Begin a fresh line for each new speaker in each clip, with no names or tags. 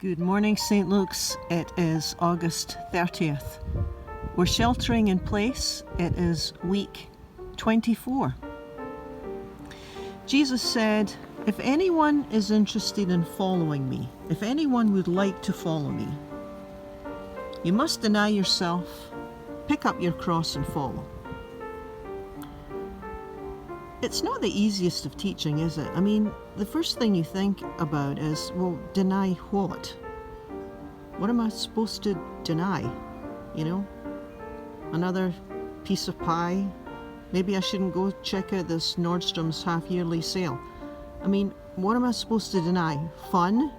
Good morning, St. Luke's. It is August 30th. We're sheltering in place. It is week 24. Jesus said, if anyone is interested in following me, if anyone would like to follow me, you must deny yourself, pick up your cross and follow. It's not the easiest of teaching, is it? I mean, the first thing you think about is, well, deny what? What am I supposed to deny? You know? Another piece of pie? Maybe I shouldn't go check out this Nordstrom's half-yearly sale. I mean, what am I supposed to deny? Fun?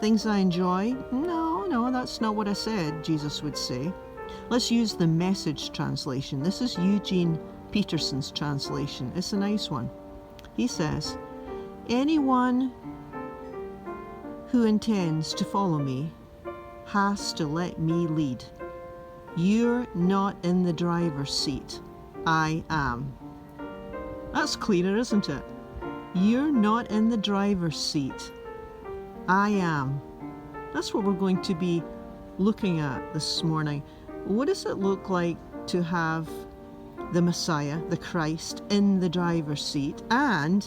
Things I enjoy? No, that's not what I said, Jesus would say. Let's use the Message translation. This is Eugene Peterson's translation. It's a nice one. He says, anyone who intends to follow me has to let me lead. You're not in the driver's seat. I am. That's clearer, isn't it? You're not in the driver's seat. I am. That's what we're going to be looking at this morning. What does it look like to have the Messiah, the Christ, in the driver's seat? And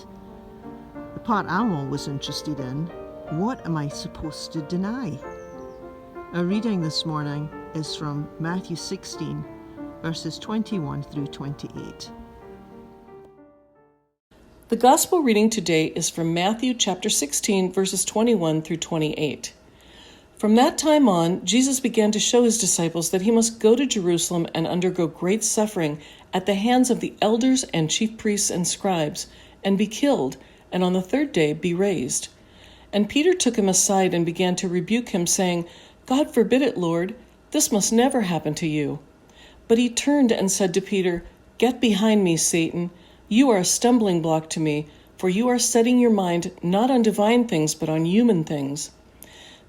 the part I'm always interested in, what am I supposed to deny? Our reading this morning is from Matthew 16, verses 21 through 28.
The Gospel reading today is from Matthew chapter 16, verses 21 through 28. From that time on, Jesus began to show his disciples that he must go to Jerusalem and undergo great suffering at the hands of the elders and chief priests and scribes, and be killed, and on the third day be raised. And Peter took him aside and began to rebuke him, saying, God forbid it, Lord, this must never happen to you. But he turned and said to Peter, Get behind me, Satan. You are a stumbling block to me, for you are setting your mind not on divine things, but on human things.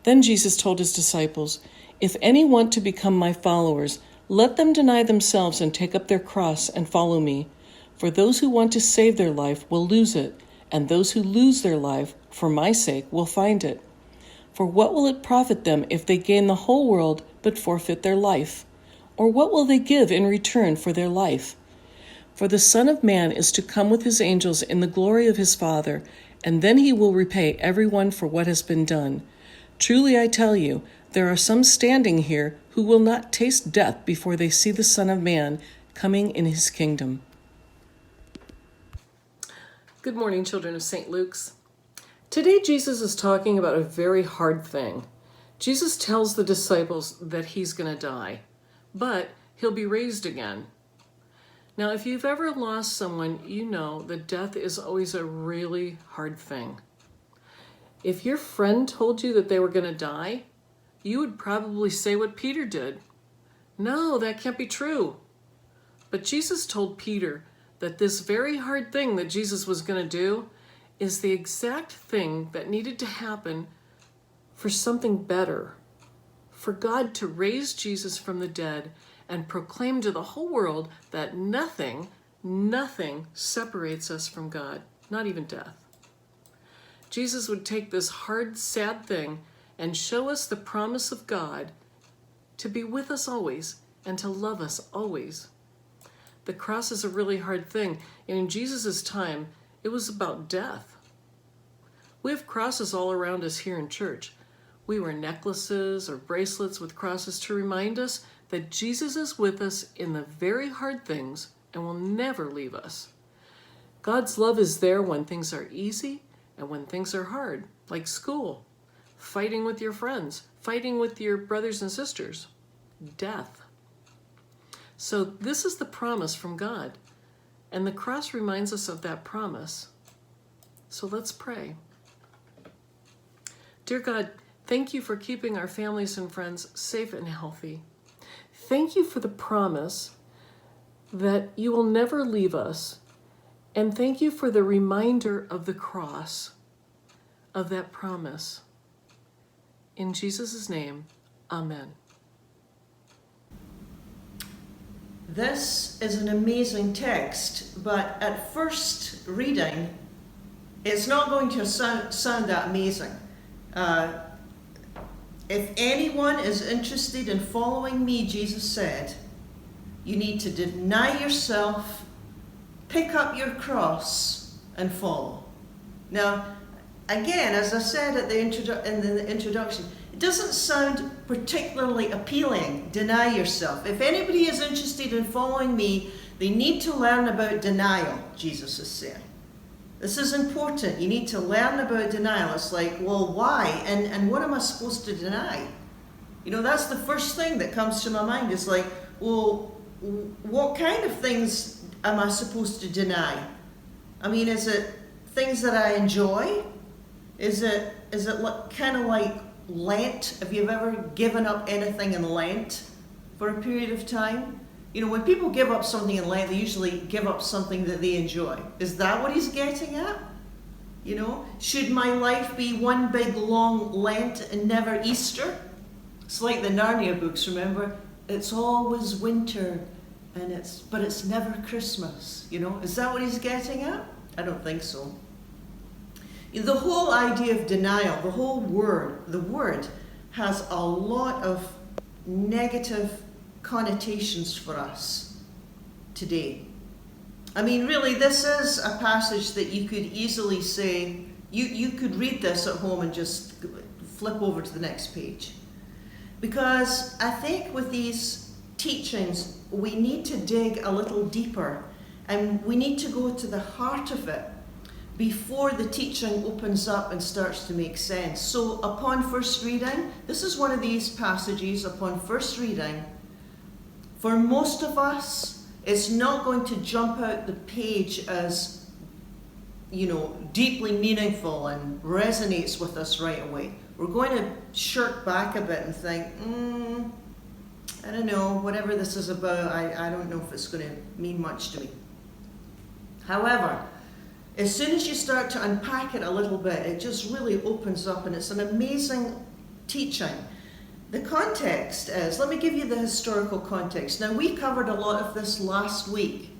Then Jesus told his disciples, If any want to become my followers, let them deny themselves and take up their cross and follow me. For those who want to save their life will lose it, and those who lose their life for my sake will find it. For what will it profit them if they gain the whole world but forfeit their life? Or what will they give in return for their life? For the Son of Man is to come with his angels in the glory of his Father, and then he will repay everyone for what has been done. Truly I tell you, there are some standing here who will not taste death before they see the Son of Man coming in his kingdom.
Good morning, children of St. Luke's. Today Jesus is talking about a very hard thing. Jesus tells the disciples that he's going to die, but he'll be raised again. Now, if you've ever lost someone, you know that death is always a really hard thing. If your friend told you that they were going to die, you would probably say what Peter did. No, that can't be true. But Jesus told Peter that this very hard thing that Jesus was going to do is the exact thing that needed to happen for something better, for God to raise Jesus from the dead and proclaim to the whole world that nothing separates us from God, not even death. Jesus would take this hard, sad thing and show us the promise of God to be with us always and to love us always. The cross is a really hard thing, and in Jesus' time, it was about death. We have crosses all around us here in church. We wear necklaces or bracelets with crosses to remind us that Jesus is with us in the very hard things and will never leave us. God's love is there when things are easy and when things are hard, like school, fighting with your friends, fighting with your brothers and sisters, death. So this is the promise from God, and the cross reminds us of that promise. So let's pray. Dear God, thank you for keeping our families and friends safe and healthy. Thank you for the promise that you will never leave us. And thank you for the reminder of the cross, of that promise. In Jesus' name, amen.
This is an amazing text, but at first reading, it's not going to sound that amazing. If anyone is interested in following me, Jesus said, you need to deny yourself, pick up your cross, and follow. Now, again, as I said at in the introduction, it doesn't sound particularly appealing, deny yourself. If anybody is interested in following me, they need to learn about denial, Jesus is saying. This is important. You need to learn about denial. It's like, well, why? And what am I supposed to deny? You know, that's the first thing that comes to my mind. Is like, well, what kind of things am I supposed to deny? I mean, is it things that I enjoy? Is it kind of like Lent? Have you ever given up anything in Lent for a period of time? You know, when people give up something in Lent, they usually give up something that they enjoy. Is that what he's getting at? You know, should my life be one big long Lent and never Easter? It's like the Narnia books, remember? It's always winter, but it's never Christmas. You know, is that what he's getting at? I don't think so. The whole idea of denial, the word has a lot of negative connotations for us today. I mean, really, this is a passage that you could easily say, you could read this at home and just flip over to the next page. Because I think with these teachings, we need to dig a little deeper and we need to go to the heart of it before the teaching opens up and starts to make sense. So upon first reading, this is one of these passages upon first reading. For most of us, it's not going to jump out the page as, you know, deeply meaningful and resonates with us right away. We're going to shirk back a bit and think, I don't know, whatever this is about, I don't know if it's going to mean much to me. However, as soon as you start to unpack it a little bit, it just really opens up and it's an amazing teaching. The context is, let me give you the historical context. Now, we covered a lot of this last week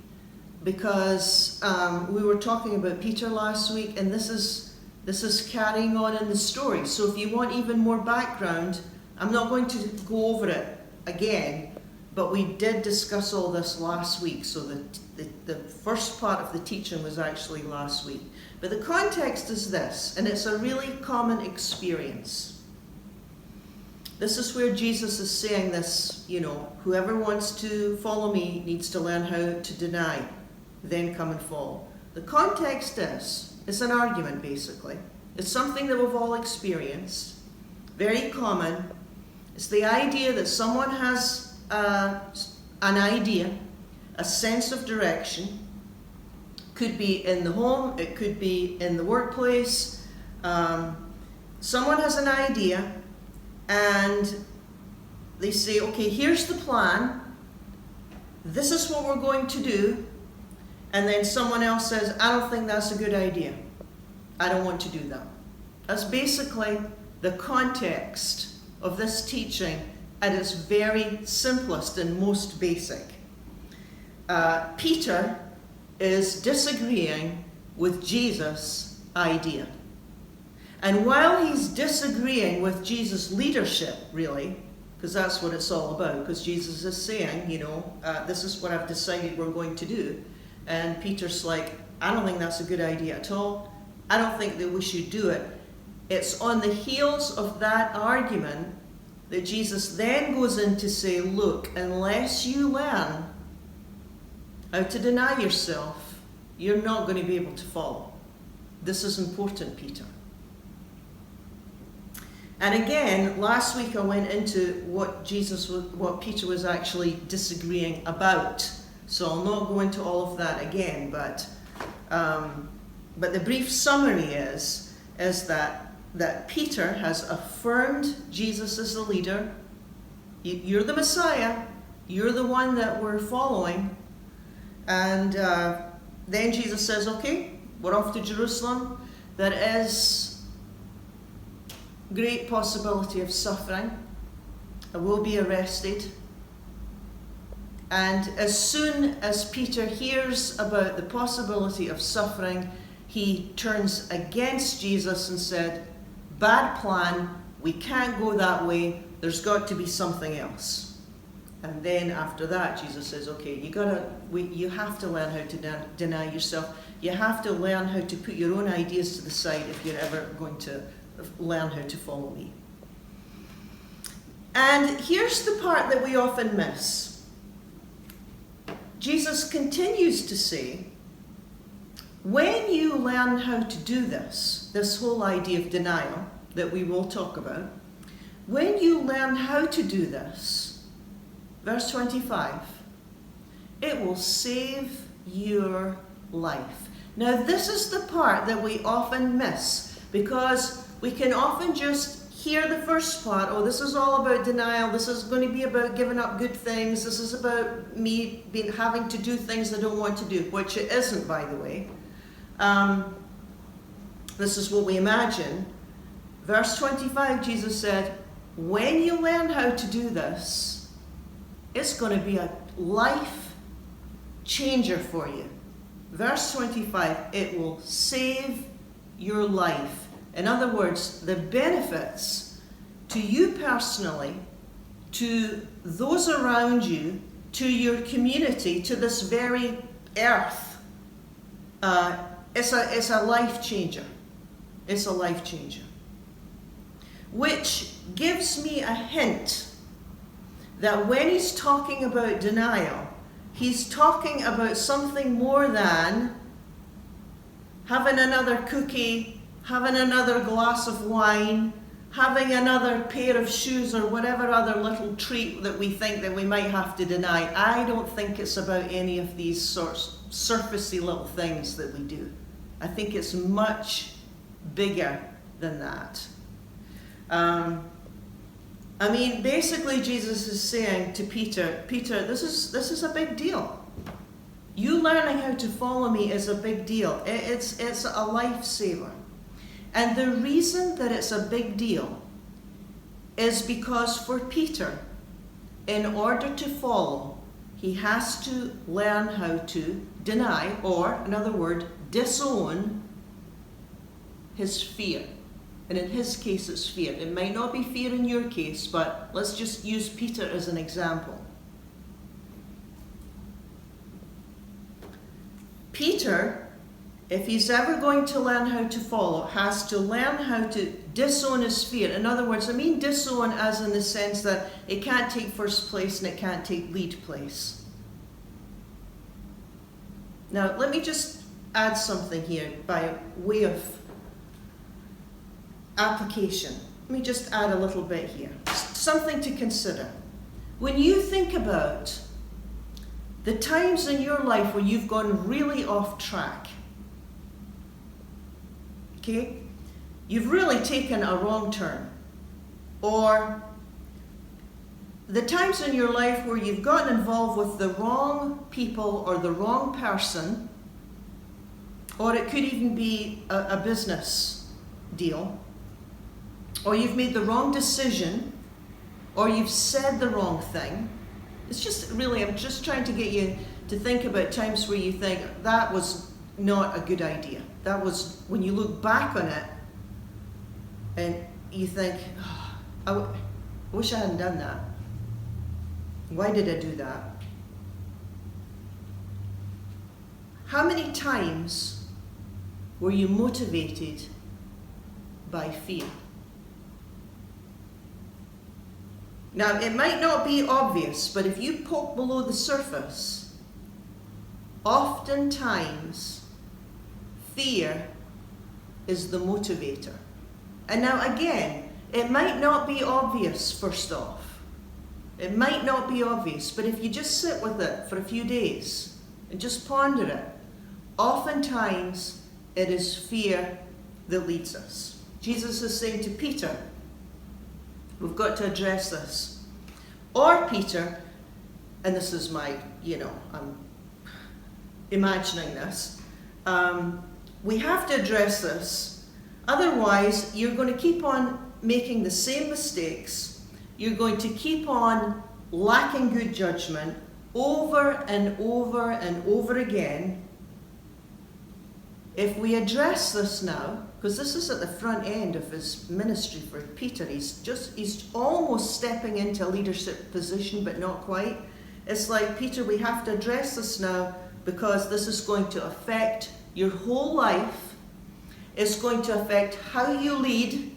because we were talking about Peter last week, and this is carrying on in the story. So if you want even more background, I'm not going to go over it again, but we did discuss all this last week. So the first part of the teaching was actually last week. But the context is this, and it's a really common experience. This is where Jesus is saying this, you know, whoever wants to follow me needs to learn how to deny, then come and follow. The context is, it's an argument basically. It's something that we've all experienced, very common. It's the idea that someone has an idea, a sense of direction. Could be in the home, it could be in the workplace. Someone has an idea and they say, okay, here's the plan. This is what we're going to do. And then someone else says, I don't think that's a good idea. I don't want to do that. That's basically the context of this teaching at its very simplest and most basic. Peter is disagreeing with Jesus' idea. And while he's disagreeing with Jesus' leadership, really, because that's what it's all about, because Jesus is saying, you know, this is what I've decided we're going to do. And Peter's like, I don't think that's a good idea at all. I don't think that we should do it. It's on the heels of that argument that Jesus then goes in to say, look, unless you learn how to deny yourself, you're not going to be able to follow. This is important, Peter. And again, last week I went into what Peter was actually disagreeing about. So I'll not go into all of that again, but the brief summary is that Peter has affirmed Jesus as the leader. You're the Messiah. You're the one that we're following. And then Jesus says, okay, we're off to Jerusalem. There is great possibility of suffering. I will be arrested. And as soon as Peter hears about the possibility of suffering, he turns against Jesus and said, bad plan, we can't go that way, there's got to be something else. And then after that, Jesus says, okay, you have to learn how to deny yourself. You have to learn how to put your own ideas to the side if you're ever going to learn how to follow me. And here's the part that we often miss. Jesus continues to say, when you learn how to do this whole idea of denial that we will talk about, when you learn how to do this, verse 25, it will save your life. Now, this is the part that we often miss, because we can often just hear the first part, oh, this is all about denial, this is going to be about giving up good things, this is about me having to do things I don't want to do, which it isn't, by the way. This is what we imagine. Verse 25, Jesus said, when you learn how to do this, it's going to be a life changer for you. Verse 25, it will save your life. In other words, the benefits to you personally, to those around you, to your community, to this very earth, it's a life changer. It's a life changer. Which gives me a hint that when he's talking about denial, he's talking about something more than having another cookie, having another glass of wine, having another pair of shoes, or whatever other little treat that we think that we might have to deny. I don't think it's about any of these sorts surfacey little things that we do. I think it's much bigger than that. Basically Jesus is saying to Peter, this is a big deal. You learning how to follow me is a big deal. It's a lifesaver. And the reason that it's a big deal is because for Peter, in order to follow, he has to learn how to deny, or, another word, disown his fear. And in his case, it's fear. It might not be fear in your case, but let's just use Peter as an example. Peter, if he's ever going to learn how to follow, has to learn how to disown his fear. In other words, I mean disown as in the sense that it can't take first place and it can't take lead place. Now, let me just add something here by way of application. Let me just add a little bit here. Something to consider. When you think about the times in your life where you've gone really off track, okay? You've really taken a wrong turn. Or the times in your life where you've gotten involved with the wrong people or the wrong person, or it could even be a business deal, or you've made the wrong decision, or you've said the wrong thing. It's just really, I'm just trying to get you to think about times where you think, that was not a good idea. That was, when you look back on it, and you think, oh, I wish I hadn't done that. Why did I do that? How many times were you motivated by fear? Now, it might not be obvious, but if you poke below the surface, oftentimes fear is the motivator. And now again, it might not be obvious first off. It might not be obvious, but if you just sit with it for a few days and just ponder it, oftentimes it is fear that leads us. Jesus is saying to Peter, we've got to address this. Or Peter, and this is my, I'm imagining this, we have to address this. Otherwise, you're going to keep on making the same mistakes. You're going to keep on lacking good judgment over and over and over again. If we address this now, because this is at the front end of his ministry for Peter. He's almost stepping into a leadership position, but not quite. It's like, Peter, we have to address this now because this is going to affect your whole life. It's going to affect how you lead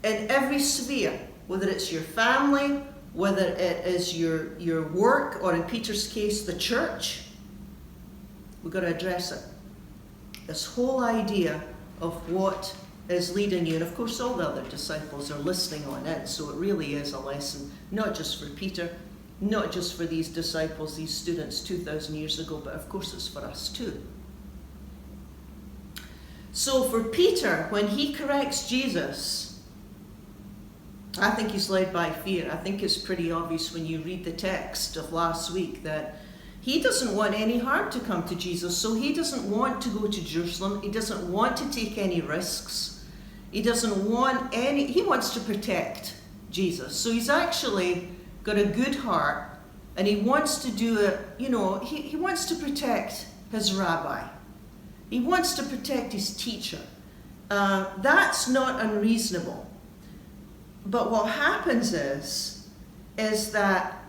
in every sphere, whether it's your family, whether it is your work, or in Peter's case, the church. We've got to address it. This whole idea of what is leading you. And of course, all the other disciples are listening on it, so it really is a lesson, not just for Peter, not just for these disciples, these students 2,000 years ago, but of course it's for us too. So for Peter, when he corrects Jesus, I think he's led by fear. I think it's pretty obvious when you read the text of last week that he doesn't want any harm to come to Jesus, so he doesn't want to go to Jerusalem. He doesn't want to take any risks. He wants to protect Jesus. So he's actually got a good heart, and he wants to do it, he wants to protect his rabbi. He wants to protect his teacher. That's not unreasonable. But what happens is that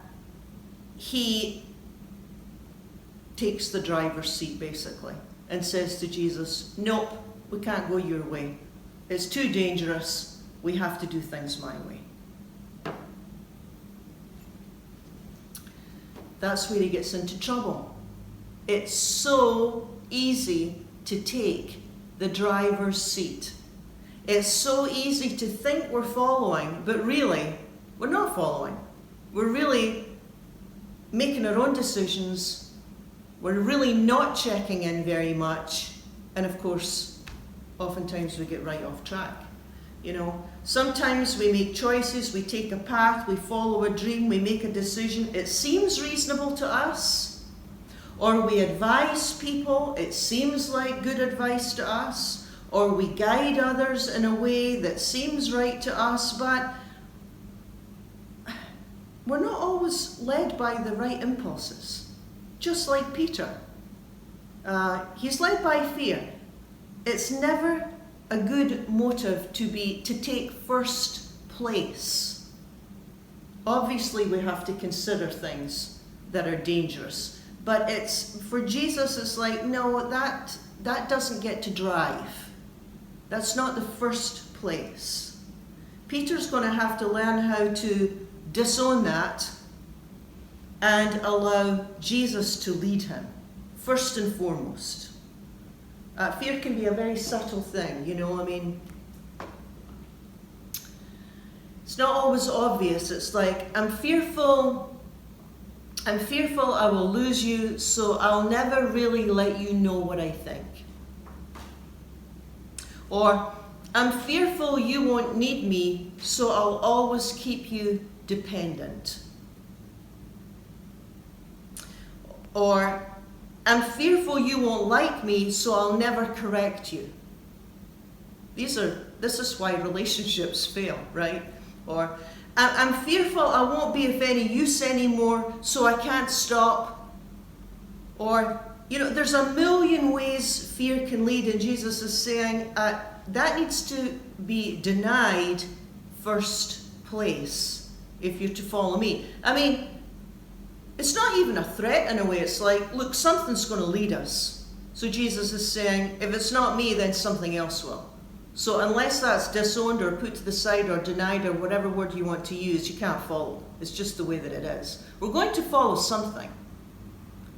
he takes the driver's seat, basically, and says to Jesus, nope, we can't go your way. It's too dangerous. We have to do things my way. That's where he gets into trouble. It's so easy to take the driver's seat. It's so easy to think we're following, but really, we're not following. We're really making our own decisions. We're really not checking in very much. And of course, oftentimes we get right off track. Sometimes we make choices, we take a path, we follow a dream, we make a decision. It seems reasonable to us. Or we advise people, it seems like good advice to us. Or we guide others in a way that seems right to us, but we're not always led by the right impulses. Just like Peter. He's led by fear. It's never a good motive to take first place. Obviously, we have to consider things that are dangerous. But for Jesus, it's like, no, that doesn't get to drive. That's not the first place. Peter's going to have to learn how to disown that and allow Jesus to lead him, first and foremost. Fear can be a very subtle thing, It's not always obvious. It's like, I'm fearful I will lose you, so I'll never really let you know what I think. Or, I'm fearful you won't need me, so I'll always keep you dependent. Or, I'm fearful you won't like me, so I'll never correct you. This is why relationships fail, right? Or, I'm fearful I won't be of any use anymore, so I can't stop. Or, there's a million ways fear can lead, and Jesus is saying that needs to be denied first place if you're to follow me. It's not even a threat in a way. It's like, look, something's going to lead us. So Jesus is saying, if it's not me, then something else will. So unless that's disowned or put to the side or denied or whatever word you want to use, you can't follow. It's just the way that it is. We're going to follow something.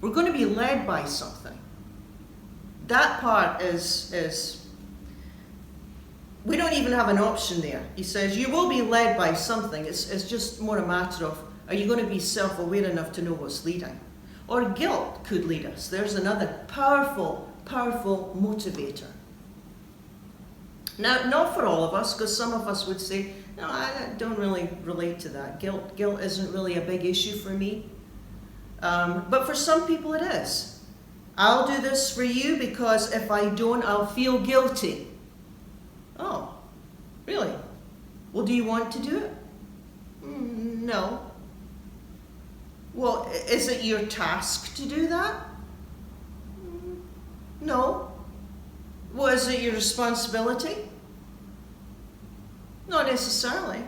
We're going to be led by something. That part is we don't even have an option there. He says, you will be led by something. It's just more a matter of, are you going to be self-aware enough to know what's leading? Or guilt could lead us. There's another powerful, powerful motivator. Now, not for all of us, because some of us would say, no, I don't really relate to that. Guilt isn't really a big issue for me. But for some people it is. I'll do this for you because if I don't, I'll feel guilty. Oh, really? Well, do you want to do it? No. Well, is it your task to do that? No. Well, is it your responsibility? Not necessarily.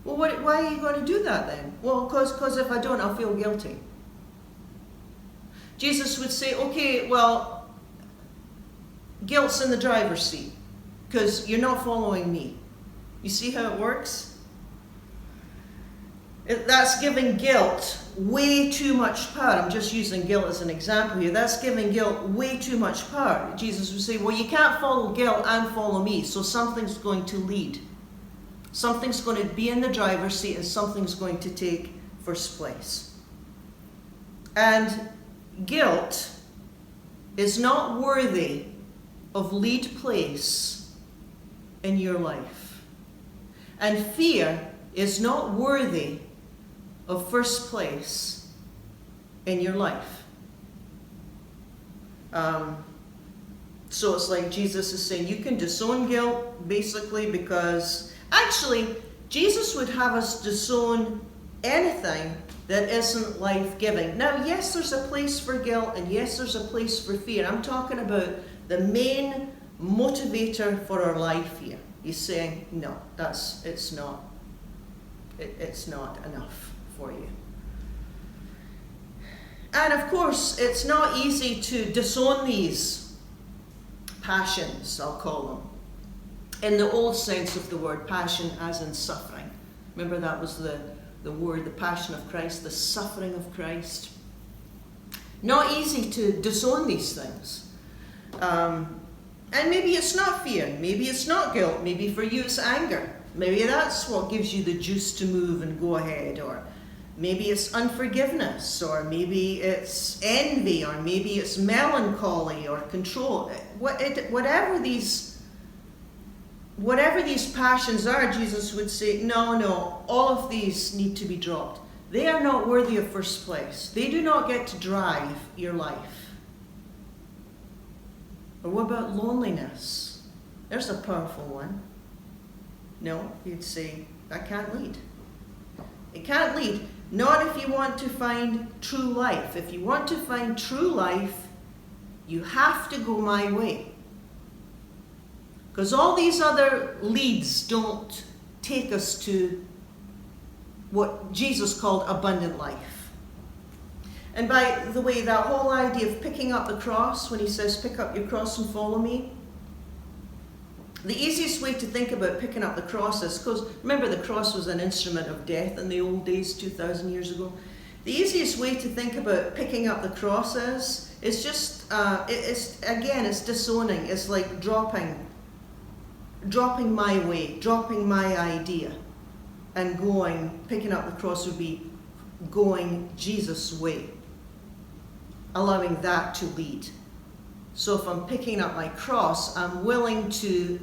Well, why are you going to do that then? Well, because if I don't, I'll feel guilty. Jesus would say, okay, well, guilt's in the driver's seat because you're not following me. You see how it works? That's giving guilt way too much power. I'm just using guilt as an example here. That's giving guilt way too much power. Jesus would say, well, you can't follow guilt and follow me, so something's going to lead. Something's going to be in the driver's seat and something's going to take first place. And guilt is not worthy of lead place in your life. And fear is not worthy of first place in your life. So it's like Jesus is saying, you can disown guilt basically because actually Jesus would have us disown anything that isn't life-giving. Now, yes, there's a place for guilt and yes, there's a place for fear. I'm talking about the main motivator for our life here. He's saying, no, it's not enough for you. And of course, it's not easy to disown these passions, I'll call them, in the old sense of the word passion as in suffering. Remember that was the word, the passion of Christ, the suffering of Christ. Not easy to disown these things. And maybe it's not fear, maybe it's not guilt, maybe for you it's anger. Maybe that's what gives you the juice to move and go ahead, or maybe it's unforgiveness, or maybe it's envy, or maybe it's melancholy or control. Whatever these passions are, Jesus would say, no, all of these need to be dropped. They are not worthy of first place. They do not get to drive your life. Or what about loneliness? There's a powerful one. No, he'd say, that can't lead. It can't lead. Not if you want to find true life. If you want to find true life, you have to go my way. Because all these other leads don't take us to what Jesus called abundant life. And by the way, that whole idea of picking up the cross, when he says, pick up your cross and follow me, the easiest way to think about picking up the cross is, because remember the cross was an instrument of death in the old days, 2,000 years ago. The easiest way to think about picking up the cross is just, it's disowning. It's like dropping my way, dropping my idea, and picking up the cross would be going Jesus' way, allowing that to lead. So if I'm picking up my cross, I'm willing to,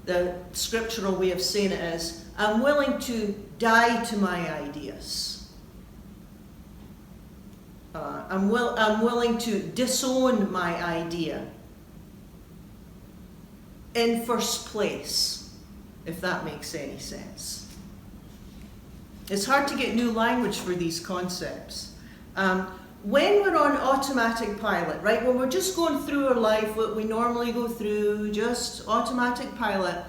the scriptural way of saying it is, I'm willing to die to my ideas. I'm willing to disown my idea in first place, if that makes any sense. It's hard to get new language for these concepts. When we're on automatic pilot, right, when we're just going through our life, what we normally go through, just automatic pilot,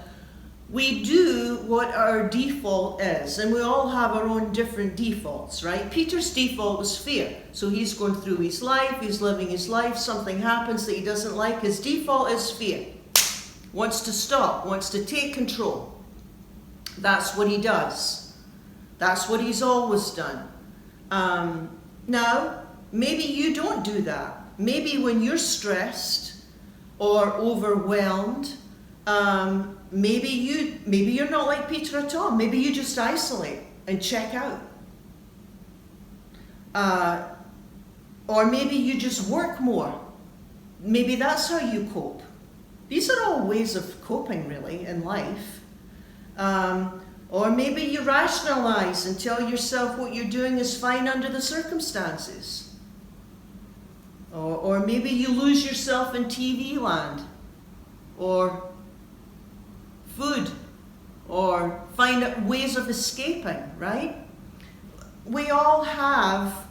we do what our default is, and we all have our own different defaults, right? Peter's default was fear, so he's going through his life, he's living his life, something happens that he doesn't like, his default is fear. Wants to stop, wants to take control. That's what he does. That's what he's always done. Now, maybe you don't do that. Maybe when you're stressed or overwhelmed, maybe you're not like Peter at all. Maybe you just isolate and check out. Or maybe you just work more. Maybe that's how you cope. These are all ways of coping, really, in life. Or maybe you rationalize and tell yourself what you're doing is fine under the circumstances. Or maybe you lose yourself in TV land, or food, or find ways of escaping, right? We all have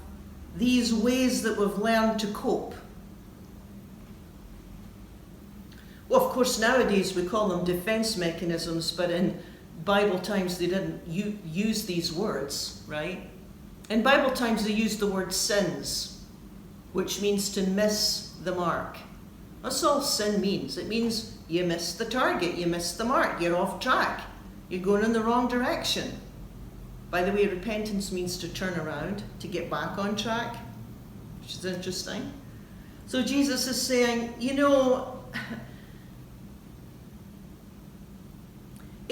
these ways that we've learned to cope. Well, of course, nowadays we call them defense mechanisms, but in Bible times they didn't use these words, right? In Bible times they used the word sins, which means to miss the mark. That's all sin means. It means you missed the target, you missed the mark, you're off track, you're going in the wrong direction. By the way, repentance means to turn around, to get back on track, which is interesting. So Jesus is saying, you know,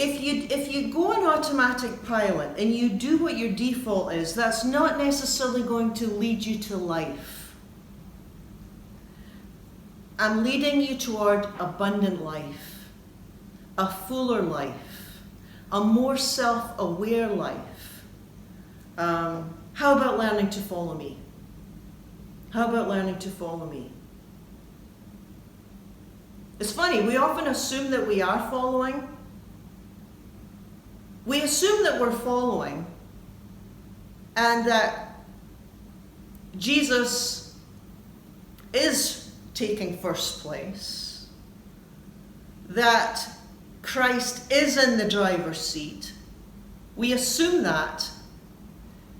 if you go on automatic pilot and you do what your default is, that's not necessarily going to lead you to life. I'm leading you toward abundant life, a fuller life, a more self-aware life. How about learning to follow me? How about learning to follow me? It's funny, we often assume that we are following. We assume that we're following and that Jesus is taking first place, that Christ is in the driver's seat. We assume that,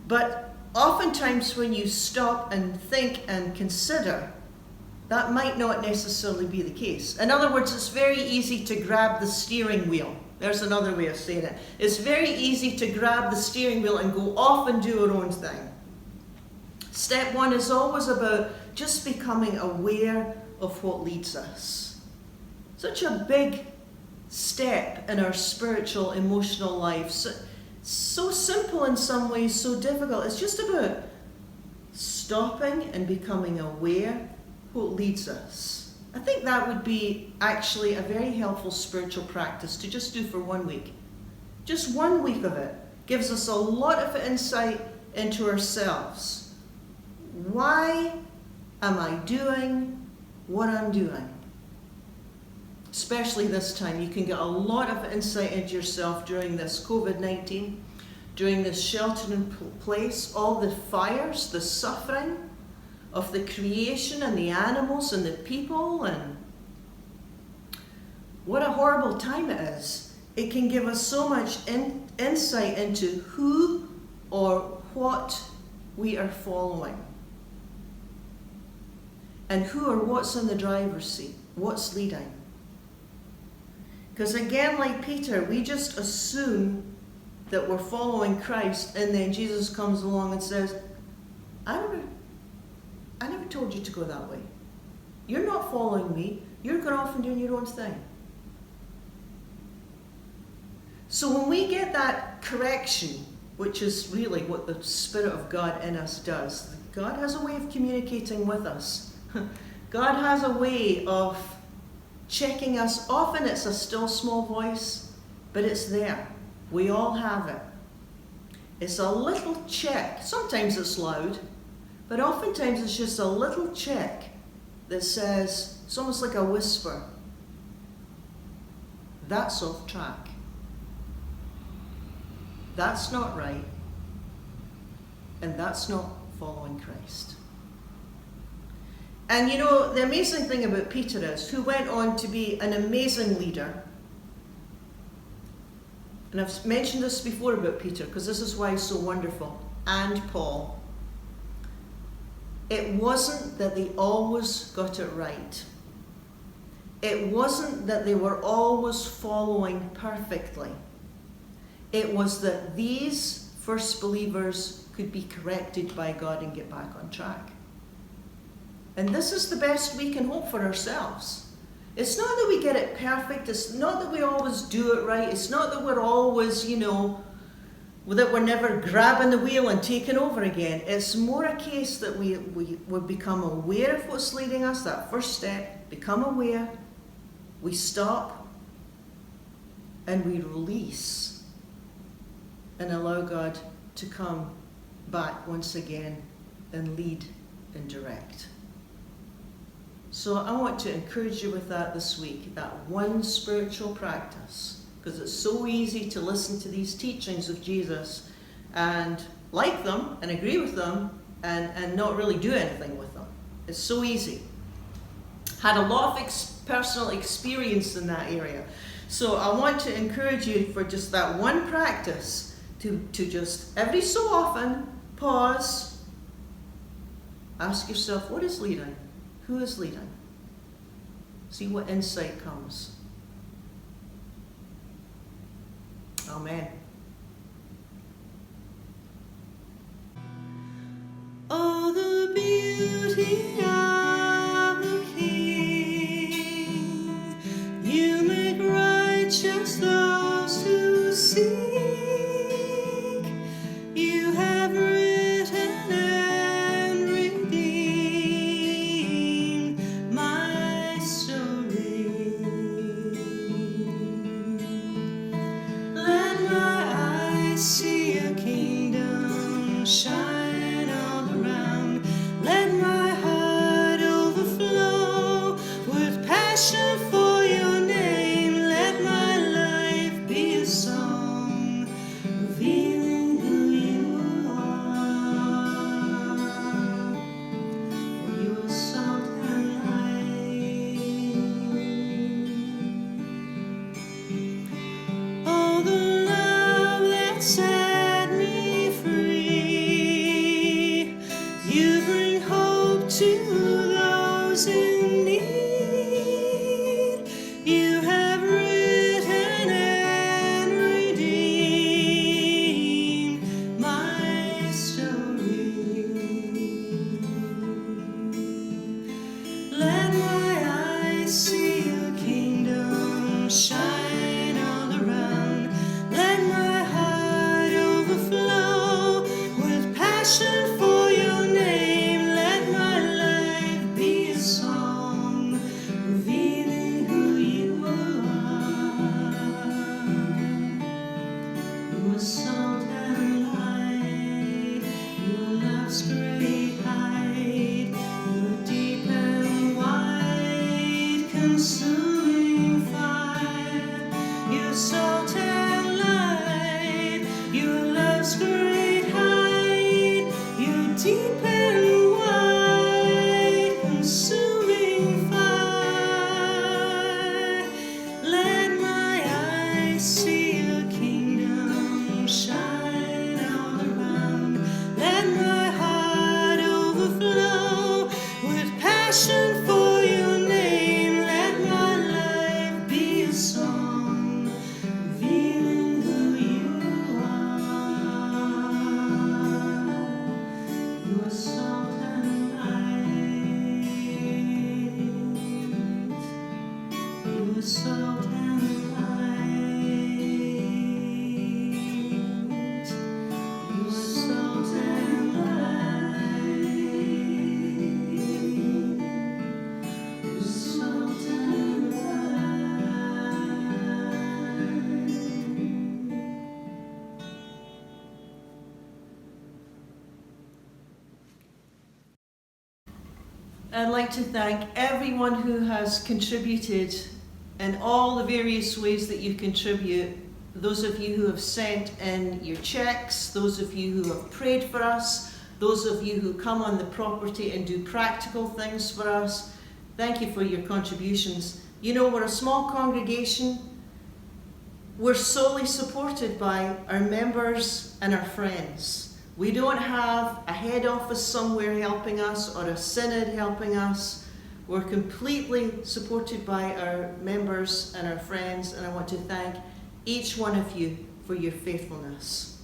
but oftentimes when you stop and think and consider, that might not necessarily be the case. In other words, it's very easy to grab the steering wheel. There's another way of saying it. It's very easy to grab the steering wheel and go off and do our own thing. Step one is always about just becoming aware of what leads us. Such a big step in our spiritual, emotional life. So simple in some ways, so difficult. It's just about stopping and becoming aware what leads us. I think that would be actually a very helpful spiritual practice to just do for 1 week. Just 1 week of it gives us a lot of insight into ourselves. Why am I doing what I'm doing? Especially this time, you can get a lot of insight into yourself during this COVID-19, during this shelter in place, all the fires, the suffering of the creation and the animals and the people, and what a horrible time it is. It can give us so much insight into who or what we are following, and who or what's in the driver's seat, what's leading. Because again, like Peter, we just assume that we're following Christ, and then Jesus comes along and says, I never told you to go that way. You're not following me. You're going off and doing your own thing. So when we get that correction, which is really what the Spirit of God in us does, God has a way of communicating with us. God has a way of checking us. Often it's a still small voice, but it's there. We all have it. It's a little check. Sometimes it's loud, but oftentimes it's just a little check that says, it's almost like a whisper, that's off track. That's not right. And that's not following Christ. And you know, the amazing thing about Peter is, who went on to be an amazing leader, and I've mentioned this before about Peter, because this is why he's so wonderful, and Paul. It wasn't that they always got it right. It wasn't that they were always following perfectly. It was that these first believers could be corrected by God and get back on track. And this is the best we can hope for ourselves. It's not that we get it perfect. It's not that we always do it right. It's not that we're always, that we're never grabbing the wheel and taking over again. It's more a case that we become aware of what's leading us, that first step, become aware, we stop, and we release and allow God to come back once again and lead and direct. So I want to encourage you with that this week, that one spiritual practice, because it's so easy to listen to these teachings of Jesus and like them and agree with them and not really do anything with them. It's so easy. Had a lot of personal experience in that area. So I want to encourage you for just that one practice to just every so often pause, ask yourself, what is leading? Who is leading? See what insight comes. Amen. Oh, the beauty of the King. You make righteous those who seek. You have written and redeemed my story. Let my eyes see a kingdom shine all around. Let my heart overflow with passion for your name. Let my life be a song revealing who you are. For you are salt and light. Oh, the love that set me free. You bring hope to those in need. You have written and redeemed my story. Let my eyes see a kingdom shine all around. Let my heart overflow with passion for your name. Let my life be a song revealing who you are. You are salt and light. Your love's great height. Your deep and wide, consuming fire. Your salt and light. Your love's great height. Your deep and wide, consuming fire. Let my eyes see a kingdom shine all around. Let my heart overflow with passion for your name. Let my life be a song revealing who you are. You are salt and light. You are salt and light. You are salt and light. You are salt and light. I'd like to thank everyone who has contributed in all the various ways that you contribute. Those of you who have sent in your checks, those of you who have prayed for us, those of you who come on the property and do practical things for us. Thank you for your contributions. You know, we're a small congregation. We're solely supported by our members and our friends. We don't have a head office somewhere helping us or a synod helping us. We're completely supported by our members and our friends, and I want to thank each one of you for your faithfulness.